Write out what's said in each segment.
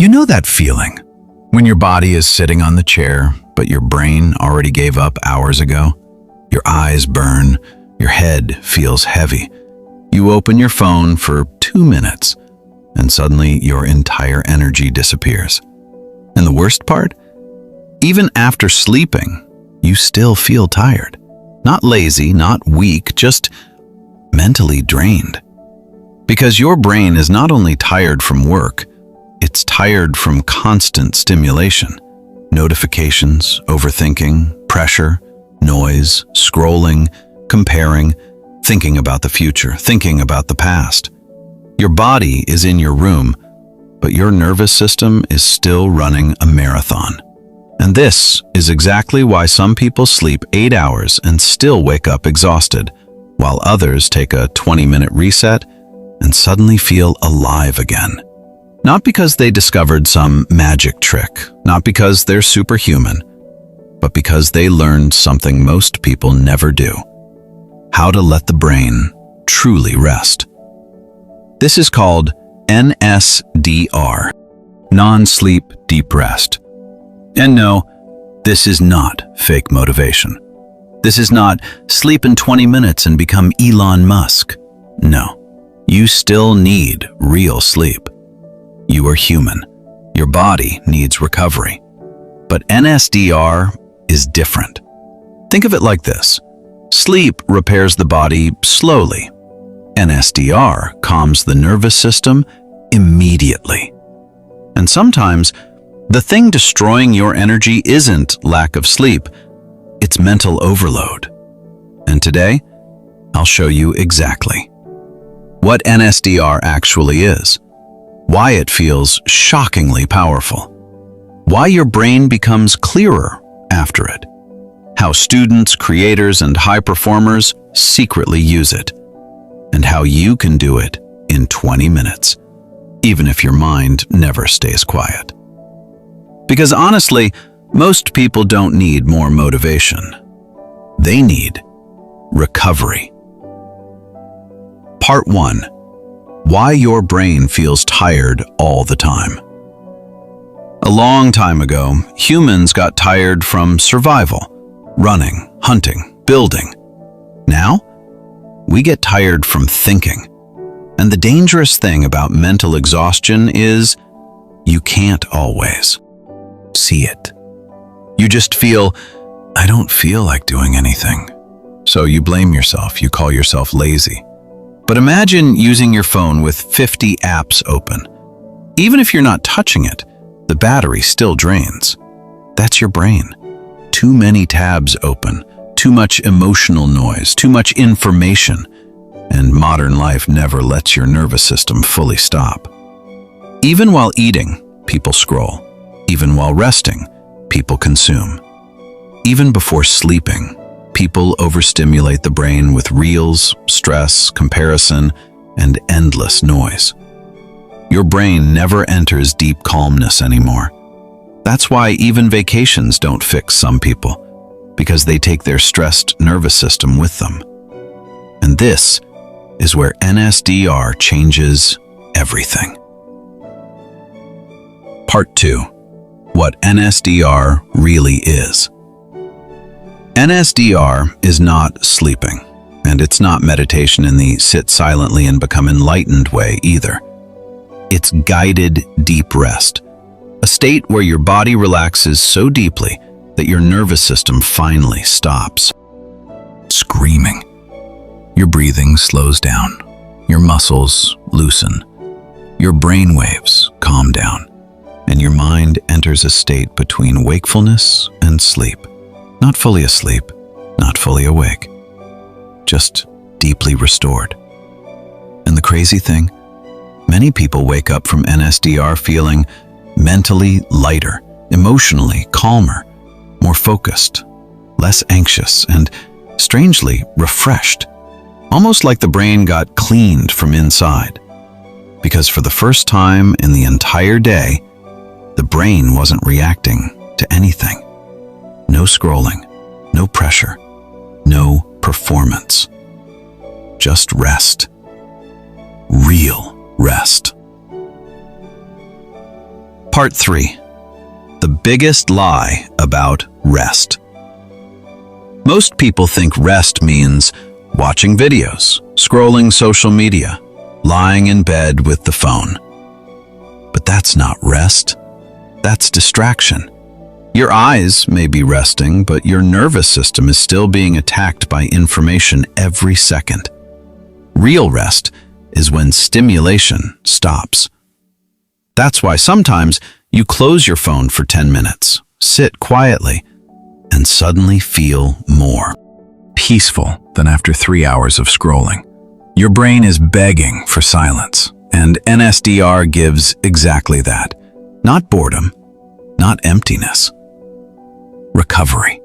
You know that feeling when your body is sitting on the chair, but your brain already gave up hours ago? Your eyes burn, your head feels heavy. You open your phone for 2 minutes, and suddenly your entire energy disappears. And the worst part? Even after sleeping, you still feel tired. Not lazy, not weak, just mentally drained. Because your brain is not only tired from work, it's tired from constant stimulation. Notifications, overthinking, pressure, noise, scrolling, comparing, thinking about the future, thinking about the past. Your body is in your room, but your nervous system is still running a marathon. And this is exactly why some people sleep 8 hours and still wake up exhausted, while others take a 20-minute reset and suddenly feel alive again. Not because they discovered some magic trick, not because they're superhuman, but because they learned something most people never do: how to let the brain truly rest. This is called NSDR, non-sleep deep rest. And no, this is not fake motivation. This is not sleep in 20 minutes and become Elon Musk. No, you still need real sleep. You are human. Your body needs recovery. But NSDR is different. Think of it like this. Sleep repairs the body slowly. NSDR calms the nervous system immediately. And sometimes, the thing destroying your energy isn't lack of sleep, it's mental overload. And today, I'll show you exactly what NSDR actually is, why it feels shockingly powerful, why your brain becomes clearer after it, how students, creators, and high performers secretly use it, and how you can do it in 20 minutes, even if your mind never stays quiet. Because honestly, most people don't need more motivation. They need recovery. Part 1. Why your brain feels tired all the time. A long time ago, humans got tired from survival, running, hunting, building. Now, we get tired from thinking. And the dangerous thing about mental exhaustion is you can't always see it. You just feel, I don't feel like doing anything. So you blame yourself, you call yourself lazy. But imagine using your phone with 50 apps open. Even if you're not touching it, the battery still drains. That's your brain. Too many tabs open, too much emotional noise, too much information, and modern life never lets your nervous system fully stop. Even while eating, people scroll. Even while resting, people consume. Even before sleeping, people overstimulate the brain with reels, stress, comparison, and endless noise. Your brain never enters deep calmness anymore. That's why even vacations don't fix some people, because they take their stressed nervous system with them. And this is where NSDR changes everything. Part 2. What NSDR really is. NSDR is not sleeping, and it's not meditation in the sit silently and become enlightened way either. It's guided deep rest, a state where your body relaxes so deeply that your nervous system finally stops screaming. Your breathing slows down, your muscles loosen, your brain waves calm down, and your mind enters a state between wakefulness and sleep. Not fully asleep, not fully awake, just deeply restored. And the crazy thing, many people wake up from NSDR feeling mentally lighter, emotionally calmer, more focused, less anxious, and strangely refreshed. Almost like the brain got cleaned from inside. Because for the first time in the entire day, the brain wasn't reacting to anything. No scrolling, no pressure, no performance. Just rest. Real rest. Part 3. The biggest lie about rest. Most people think rest means watching videos, scrolling social media, lying in bed with the phone. But that's not rest. That's distraction. Your eyes may be resting, but your nervous system is still being attacked by information every second. Real rest is when stimulation stops. That's why sometimes you close your phone for 10 minutes, sit quietly, and suddenly feel more peaceful than after 3 hours of scrolling. Your brain is begging for silence, and NSDR gives exactly that. Not boredom, not emptiness. Recovery.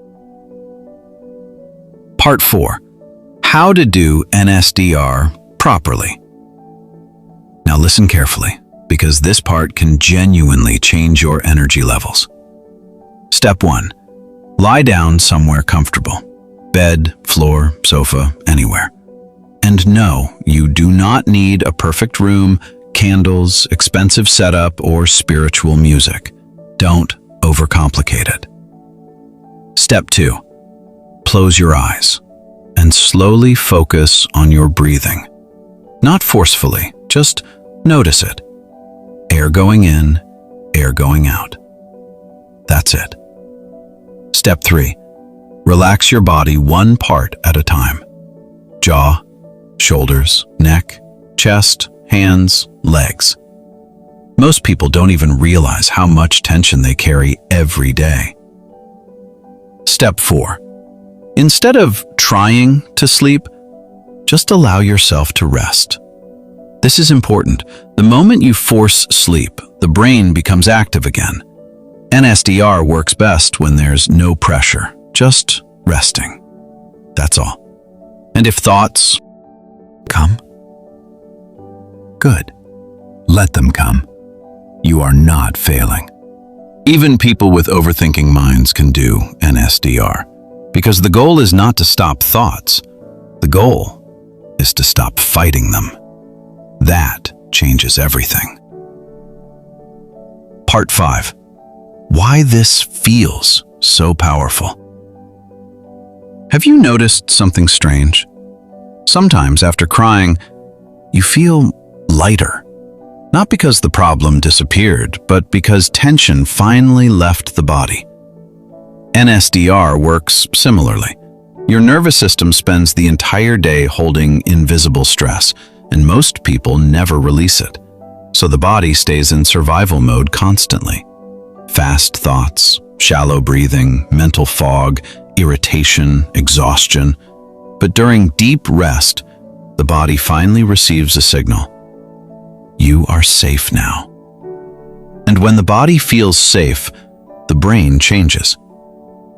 Part 4. How to do NSDR properly. Now listen carefully, because this part can genuinely change your energy levels. Step 1. Lie down somewhere comfortable. Bed, floor, sofa, anywhere. And no, you do not need a perfect room, candles, expensive setup, or spiritual music. Don't overcomplicate it. Step 2. Close your eyes and slowly focus on your breathing. Not forcefully, just notice it. Air going in, air going out. That's it. Step 3. Relax your body one part at a time. Jaw, shoulders, neck, chest, hands, legs. Most people don't even realize how much tension they carry every day. Step 4. Instead of trying to sleep, just allow yourself to rest. This is important. The moment you force sleep, the brain becomes active again. NSDR works best when there's no pressure, just resting. That's all. And if thoughts come, good. Let them come. You are not failing. Even people with overthinking minds can do NSDR, because the goal is not to stop thoughts. The goal is to stop fighting them. That changes everything. Part 5. Why this feels so powerful. Have you noticed something strange? Sometimes after crying, you feel lighter. Not because the problem disappeared, but because tension finally left the body. NSDR works similarly. Your nervous system spends the entire day holding invisible stress, and most people never release it. So the body stays in survival mode constantly. Fast thoughts, shallow breathing, mental fog, irritation, exhaustion. But during deep rest, the body finally receives a signal. You are safe now. And when the body feels safe, the brain changes.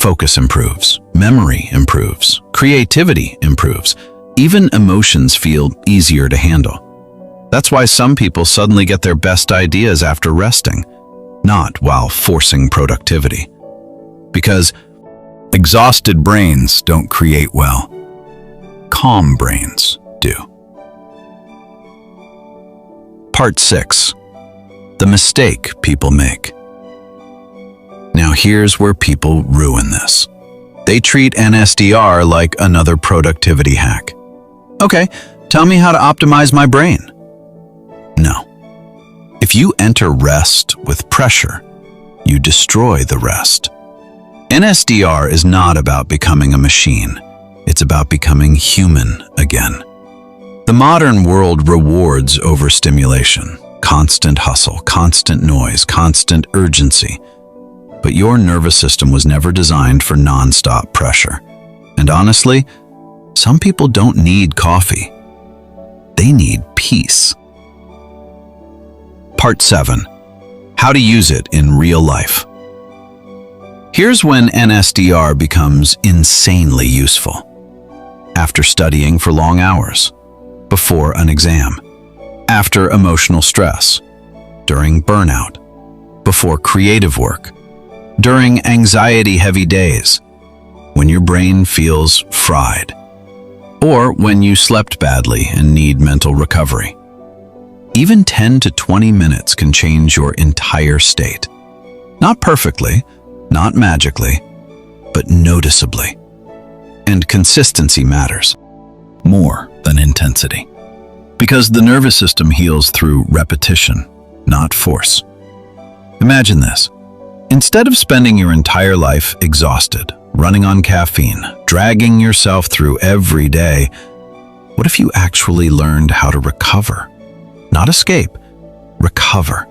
Focus improves, memory improves, creativity improves, even emotions feel easier to handle. That's why some people suddenly get their best ideas after resting, not while forcing productivity. Because exhausted brains don't create well. Calm brains do. Part 6. The mistake people make. Now here's where people ruin this. They treat NSDR like another productivity hack. Okay, tell me how to optimize my brain. No. If you enter rest with pressure, you destroy the rest. NSDR is not about becoming a machine. It's about becoming human again. The modern world rewards overstimulation, constant hustle, constant noise, constant urgency. But your nervous system was never designed for non-stop pressure. And honestly, some people don't need coffee. They need peace. Part 7. How to use it in real life. Here's when NSDR becomes insanely useful. After studying for long hours, before an exam, after emotional stress, during burnout, before creative work, during anxiety-heavy days, when your brain feels fried, or when you slept badly and need mental recovery. Even 10 to 20 minutes can change your entire state. Not perfectly, not magically, but noticeably. And consistency matters more than intensity. Because the nervous system heals through repetition, not force. Imagine this. Instead of spending your entire life exhausted, running on caffeine, dragging yourself through every day, what if you actually learned how to recover? Not escape, recover.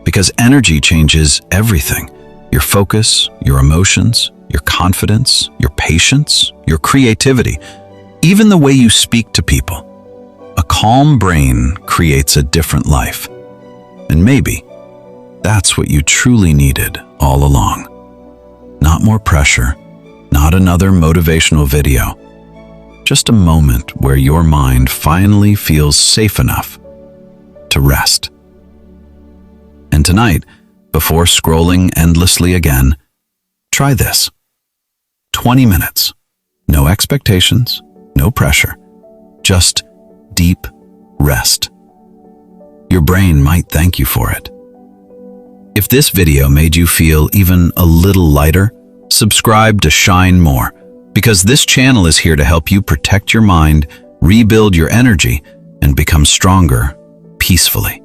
Because energy changes everything. Your focus, your emotions, your confidence, your patience, your creativity, even the way you speak to people. A calm brain creates a different life. And maybe that's what you truly needed all along. Not more pressure, not another motivational video. Just a moment where your mind finally feels safe enough to rest. And tonight, before scrolling endlessly again, try this. 20 minutes. No expectations, no pressure. Just deep rest. Your brain might thank you for it. If this video made you feel even a little lighter, subscribe to Shine More, because this channel is here to help you protect your mind, rebuild your energy, and become stronger peacefully.